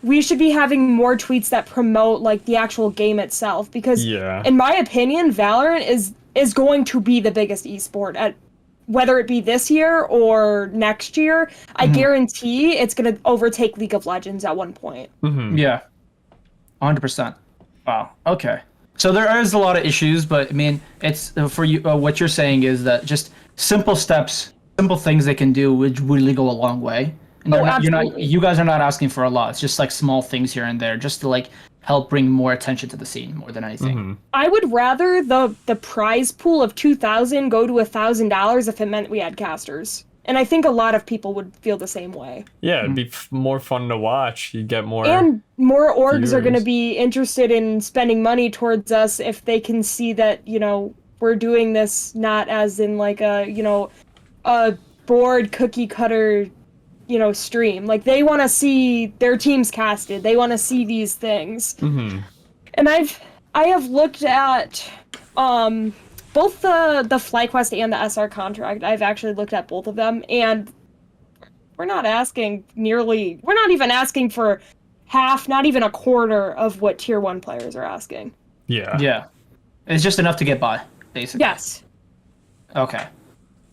we should be having more tweets that promote like the actual game itself, because in my opinion, Valorant is going to be the biggest esport at, whether it be this year or next year. I guarantee it's going to overtake League of Legends at one point. Yeah. 100%. Wow. Okay. So there is a lot of issues, but I mean, it's for you. What you're saying is that just simple steps, simple things they can do would really go a long way. And you guys are not asking for a lot. It's just like small things here and there, just to like help bring more attention to the scene more than anything. I would rather the prize pool of $2,000 go to $1,000 if it meant we had casters. And I think a lot of people would feel the same way. Yeah, it'd be more fun to watch. You get more. And more orgs are going to be interested in spending money towards us if they can see that, you know, we're doing this not as in like a, you know, a board cookie cutter, you know, stream. Like they want to see their teams casted. They want to see these things. And I have looked at both the FlyQuest and the SR contract. I've actually looked at both of them, and we're not even asking for half, not even a quarter of what tier 1 players are asking. Yeah. It's just enough to get by, basically. Yes. Okay.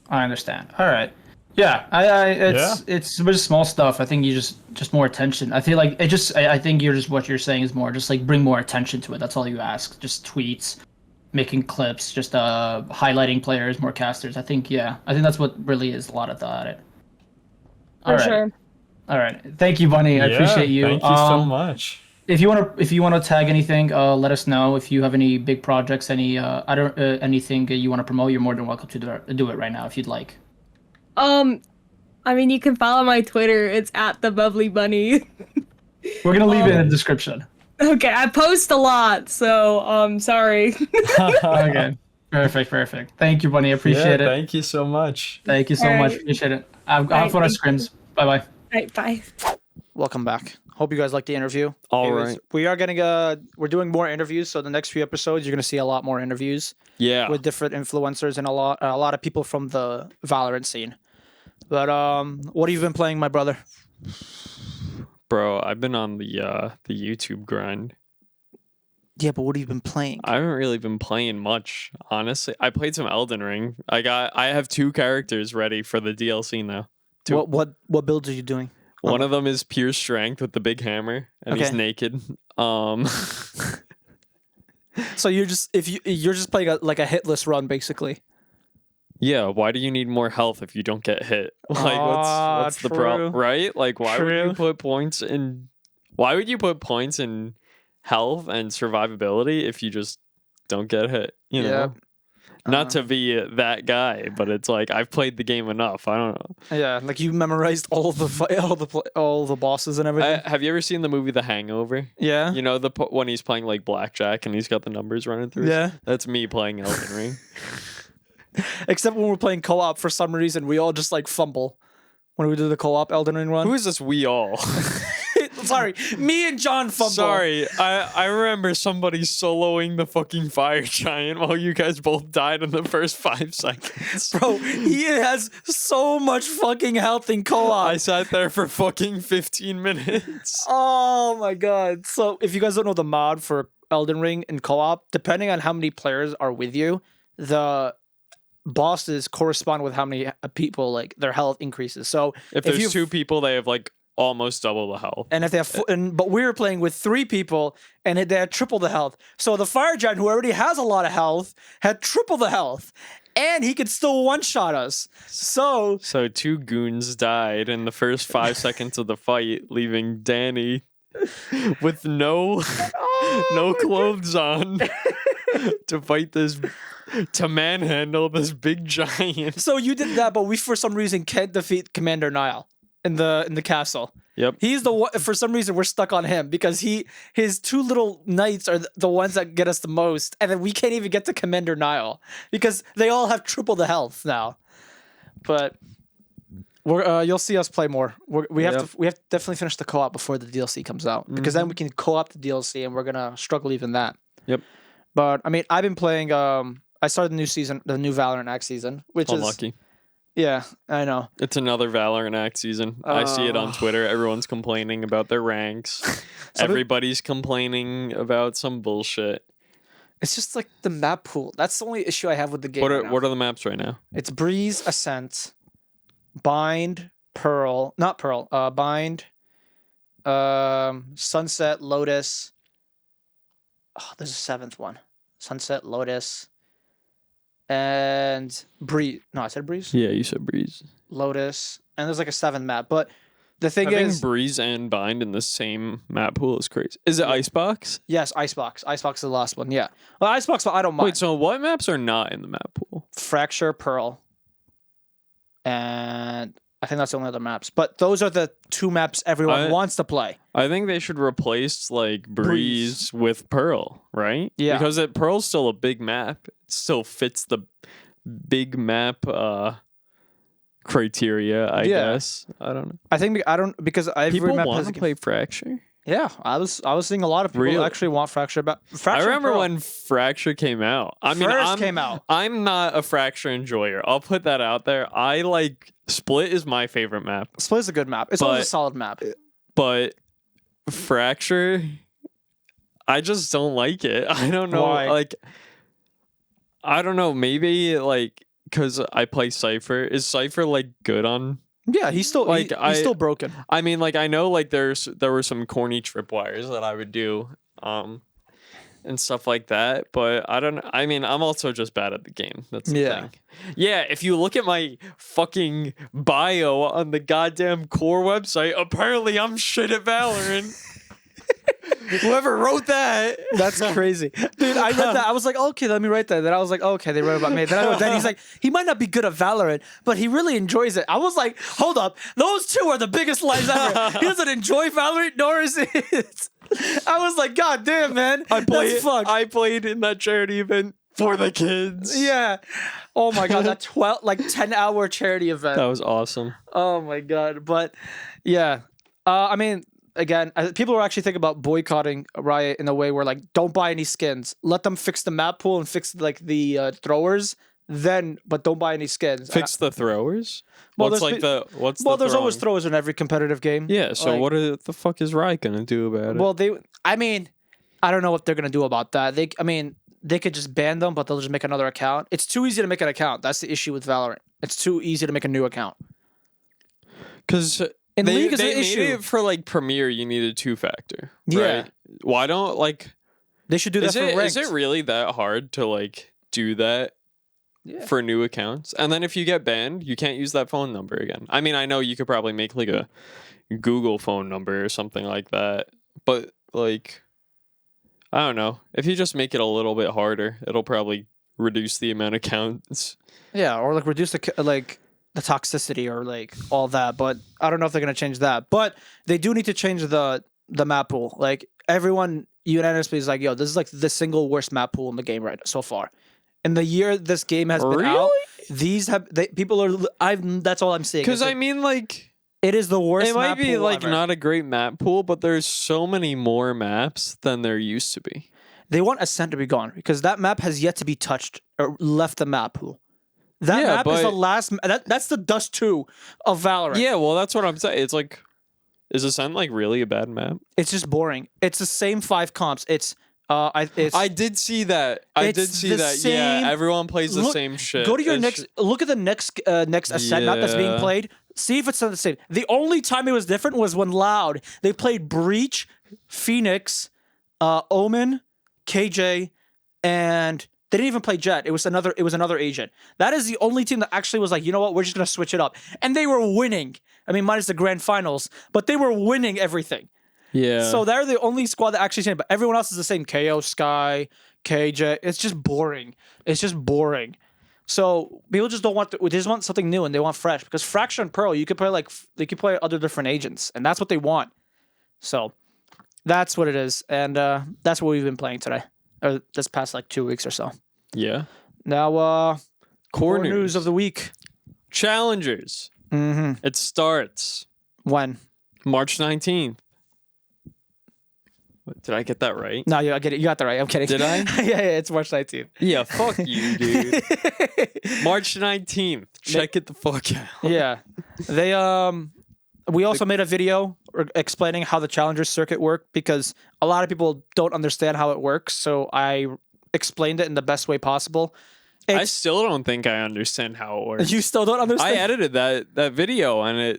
I understand. All right. Yeah, it's just small stuff. I think you just more attention. I feel like I think what you're saying is more just like bring more attention to it. That's all you ask. Just tweets, making clips, just highlighting players, more casters. I think that's what really is a lot of it. For sure. All right. Thank you, Bunny. I appreciate you. Thank you so much. If you want to tag anything, let us know. If you have any big projects, anything you want to promote, you're more than welcome to do it right now if you'd like. I mean, you can follow my Twitter. It's @thebubbly_bunny. We're gonna leave it in the description. Okay, I post a lot, so sorry. Okay, perfect. Thank you, Bunny. Appreciate it. Thank you so much. Thank you so much. Appreciate it. Have fun at scrims. Bye bye. All right, bye. Welcome back. Hope you guys liked the interview. All right. We are getting we're doing more interviews, so the next few episodes you're gonna see a lot more interviews. Yeah. With different influencers and a lot of people from the Valorant scene. But what have you been playing, my brother? Bro, I've been on the YouTube grind. Yeah, but what have you been playing? I haven't really been playing much, honestly. I played some Elden Ring. I have 2 characters ready for the DLC now. 2. What builds are you doing? One of them is pure strength with the big hammer, and he's naked. So you're just playing a hitless run, basically. Yeah, why do you need more health if you don't get hit? Like, what's the problem, right? Like, why would you put points in health and survivability if you just don't get hit? You know, not to be that guy, but it's like I've played the game enough. I don't know. Yeah, like you memorized all the bosses and everything. Have you ever seen the movie The Hangover? Yeah. You know when he's playing like blackjack and he's got the numbers running through. Yeah. That's me playing Elden Ring. Except when we're playing co-op, for some reason we all just like fumble when we do the co-op Elden Ring run. Who is this we all? Sorry, me and John fumble. Sorry, I remember somebody soloing the fucking fire giant while you guys both died in the first 5 seconds. Bro, he has so much fucking health in co-op. I sat there for fucking 15 minutes. Oh my god. So if you guys don't know the mod for Elden Ring in co-op, depending on how many players are with you, the bosses correspond with how many people, like, their health increases. So if there's 2 people, they have like almost double the health. And if they have, but we were playing with 3 people, and they had triple the health. So the fire giant, who already has a lot of health, had triple the health, and he could still one-shot us. So 2 goons died in the first 5 seconds of the fight, leaving Danny with no clothes on to fight to manhandle this big giant. So you did that, but we for some reason can't defeat Commander Niall in the castle. Yep. He's the one. For some reason, we're stuck on him because his 2 little knights are the ones that get us the most, and then we can't even get to Commander Niall because they all have triple the health now. But you'll see us play more. We have to definitely finish the co-op before the DLC comes out, because then we can co-op the DLC, and we're gonna struggle even that. Yep. But I mean, I've been playing. I started the new season, the new Valorant Act season, which is unlucky. Yeah, I know. It's another Valorant Act season. I see it on Twitter. Everyone's complaining about their ranks. Everybody's complaining about some bullshit. It's just like the map pool. That's the only issue I have with the game. What are the maps right now? It's Breeze, Ascent, Bind, Pearl, not Pearl, Bind, Sunset, Lotus. Oh, there's a 7th one. Sunset, Lotus, and Breeze. No, I said Breeze? Yeah, you said Breeze. Lotus, and there's like a 7th map. But the thing Having is, Breeze and Bind in the same map pool is crazy. Is it Icebox? Yes, Icebox. Icebox is the last one, yeah. Well, Icebox, but I don't mind. Wait, so what maps are not in the map pool? Fracture, Pearl, and I think that's the only other maps. But those are the 2 maps everyone wants to play. I think they should replace like Breeze with Pearl, right? Yeah. Because Pearl's still a big map. It still fits the big map criteria, I guess. I don't know. I think because every people map want has to play Fracture. Yeah, I was seeing a lot of people actually want Fracture. I remember when Fracture came out. Came out. I'm not a Fracture enjoyer. I'll put that out there. I like Split is my favorite map. Split is a good map. It's always a solid map. But Fracture, I just don't like it. I don't know. Why? Like, I don't know. Maybe like because I play Cypher. Is Cypher like good on? Yeah, he's still like he's still broken. I mean, like I know like there were some corny tripwires that I would do, and stuff like that. But I don't. I mean, I'm also just bad at the game. That's the thing. Yeah, if you look at my fucking bio on the goddamn core website, apparently I'm shit at Valorant. Whoever wrote that. That's crazy. Dude, I read that. I was like, okay, let me write that. Then I was like, okay, they wrote about me. Then he's like, he might not be good at Valorant, but he really enjoys it. I was like, hold up. Those 2 are the biggest lies ever. He doesn't enjoy Valorant, nor is it. I was like, God damn, man. I played in that charity event for the kids. Yeah. Oh my God, that 10-hour charity event. That was awesome. Oh my God. But yeah. I mean, again, people were actually thinking about boycotting Riot in a way where, like, don't buy any skins. Let them fix the map pool and fix like the throwers. But don't buy any skins. Fix the throwers. Well, there's always throwers in every competitive game. Yeah. So like, what the fuck is Riot gonna do about it? Well, I don't know what they're gonna do about that. They could just ban them, but they'll just make another account. It's too easy to make an account. That's the issue with Valorant. It's too easy to make a new account. Because in League is the an issue. Made it for like Premier, you need a 2-factor. Right? Yeah. Why don't like they should do that for ranked. Is it really that hard to like do that for new accounts? And then if you get banned, you can't use that phone number again. I mean, I know you could probably make like a Google phone number or something like that, but like I don't know. If you just make it a little bit harder, it'll probably reduce the amount of counts. Yeah, or like reduce the toxicity or like all that, but I don't know if they're gonna change that. But they do need to change the map pool. Like everyone unanimously is like, yo, this is like the single worst map pool in the game right so far. In the year this game has been out, people are. That's all I'm seeing. Because I mean, like It is the worst. It might map be pool like ever. not a great map pool, but there's so many more maps than there used to be. They want Ascent to be gone because that map has yet to be touched or left the map pool. That map is the last. That's the Dust 2 of Valorant. Yeah, well, that's what I'm saying. It's like, is Ascent like really a bad map? It's just boring. It's the same 5 comps. I did see that. I did see that. Yeah, everyone plays the same shit. Go to your look at the next Ascent map that's being played. See if it's not the same. The only time it was different was when Loud they played Breach, Phoenix, Omen, KJ, and they didn't even play Jet. It was another agent. That is the only team that actually was like, you know what, we're just gonna switch it up, and they were winning. I mean, minus the grand finals, but they were winning everything. Yeah. So they're the only squad that actually changed, but everyone else is the same. KO, Sky, KJ. It's just boring. So people just don't want they just want something new and they want fresh because Fracture and Pearl, you could play other different agents, and that's what they want. So that's what it is, and that's what we've been playing today, or this past like 2 weeks or so. Yeah. Now, core news of the week. Challengers. Mm-hmm. It starts when? March 19th. Did I get that right? No, I get it. You got that right. I'm kidding. Did I? yeah, it's March 19th. Yeah, fuck you, dude. March 19th. Check it the fuck out. Yeah. We also made a video explaining how the Challengers circuit worked because a lot of people don't understand how it works. So I explained it in the best way possible. I still don't think I understand how it works. You still don't understand? I edited that video and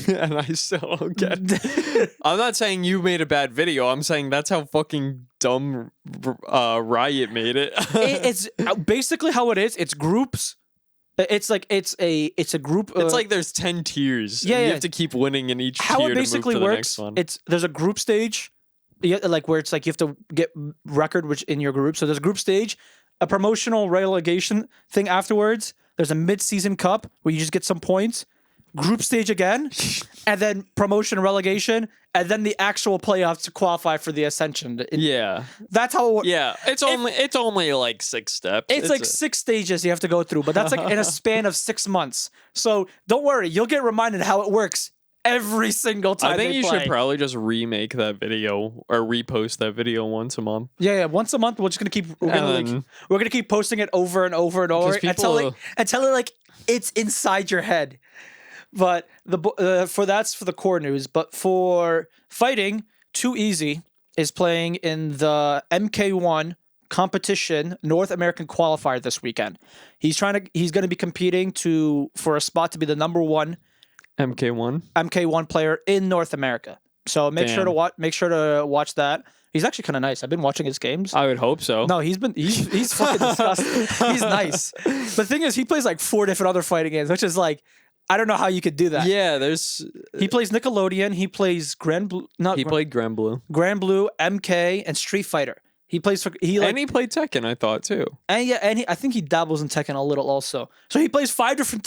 and I still don't get it. I'm not saying you made a bad video. I'm saying that's how fucking dumb Riot made it. It's basically how it is. It's groups. It's a group. It's like there's 10 tiers. Yeah, and you have to keep winning in each how tier it basically to move to works. the next one. There's a group stage, like where it's like you have to get record which in your group. So there's a group stage, a promotional relegation thing afterwards. There's a mid-season cup where you just get some points. Group stage again, and then promotion relegation, and then the actual playoffs to qualify for the Ascension. Yeah, that's how it works. Yeah, it's only like 6 steps. It's like 6 stages you have to go through, but that's like in a span of 6 months. So don't worry, you'll get reminded how it works every single time. I think you should probably just remake that video or repost that video once a month. Yeah, once a month. We're just gonna keep we're gonna keep posting it over and over and over until it it's inside your head. But that's for the core news. But for fighting, Too Easy is playing in the MK1 competition North American qualifier this weekend. He's going to be competing for a spot to be the number 1 MK1 player in North America. So make sure to watch that. He's actually kind of nice. I've been watching his games. I would hope so. No, he's fucking disgusting. He's nice. The thing is, he plays like 4 different other fighting games, which is like, I don't know how you could do that. Yeah, he plays Nickelodeon. He plays Grand Blue. He played Grand Blue, MK, and Street Fighter. He plays for and he played Tekken. I thought too. And I think he dabbles in Tekken a little also. So he plays 5 different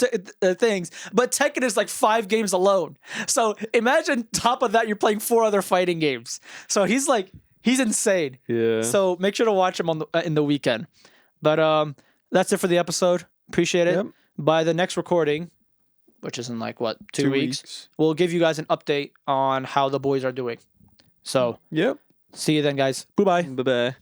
things. But Tekken is like 5 games alone. So imagine top of that, you're playing 4 other fighting games. So he's insane. Yeah. So make sure to watch him in the weekend. But that's it for the episode. Appreciate it. Yep. By the next recording, which is in like, 2 weeks, we'll give you guys an update on how the boys are doing. So, yep. See you then, guys. Bye-bye. Bye-bye.